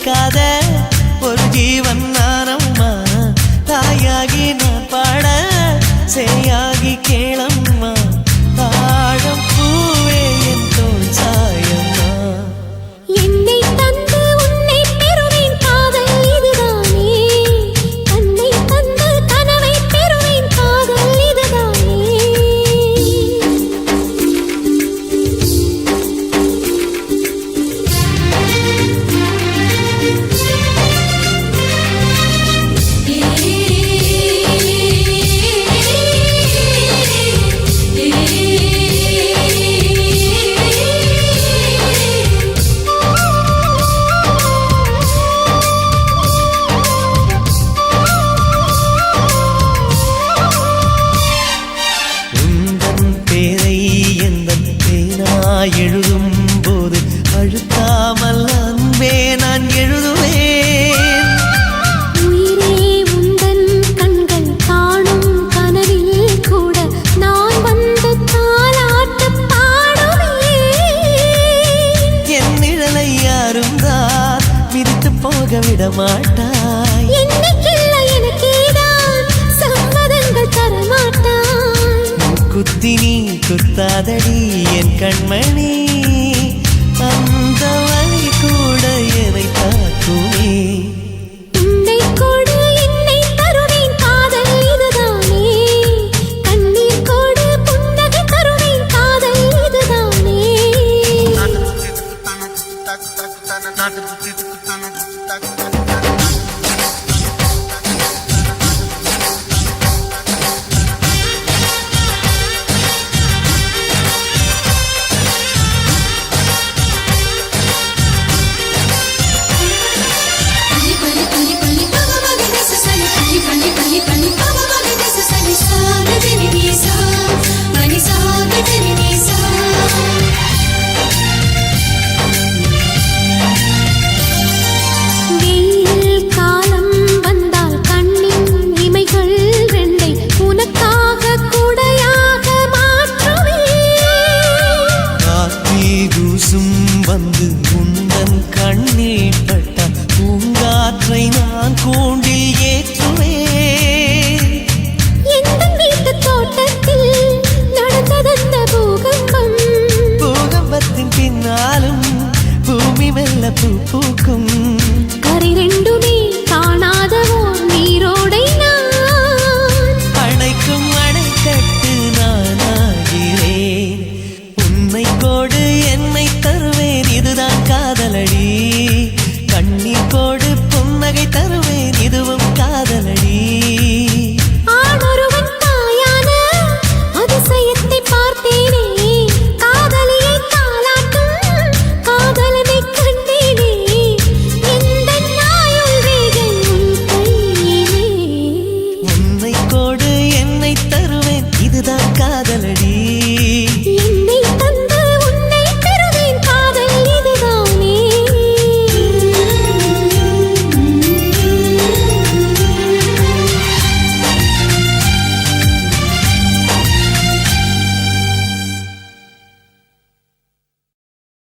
கேட்காத ஒரு ஜீவன் நானம்மா தாயாகி நான் பாட சேயாகி கேளம்மா தாழம் பூவே என் தோள் சாயம்மா என்னை தந்து உன்னை பெறுவேன் காதல் இதுதானே தன்னை தந்து கனவை பெறுவேன் காதல் இதுதானே எழுதும் போது அழுத்தாமல் அன்பே நான் எழுதுவேன் உயிரே உந்தன் கண்கள் காணும் கனவில் கூட நான் வந்து தாலாட்டு பாடுவேன் என் நிழலை யாரும் தான் விரித்து போக விட மாட்டாய் என்னைக்கில்லை எனக்கேதான் சம்மதங்கள் தரமாட்டாய் குத்தி நீ குத்தாதடி என் கண்மணி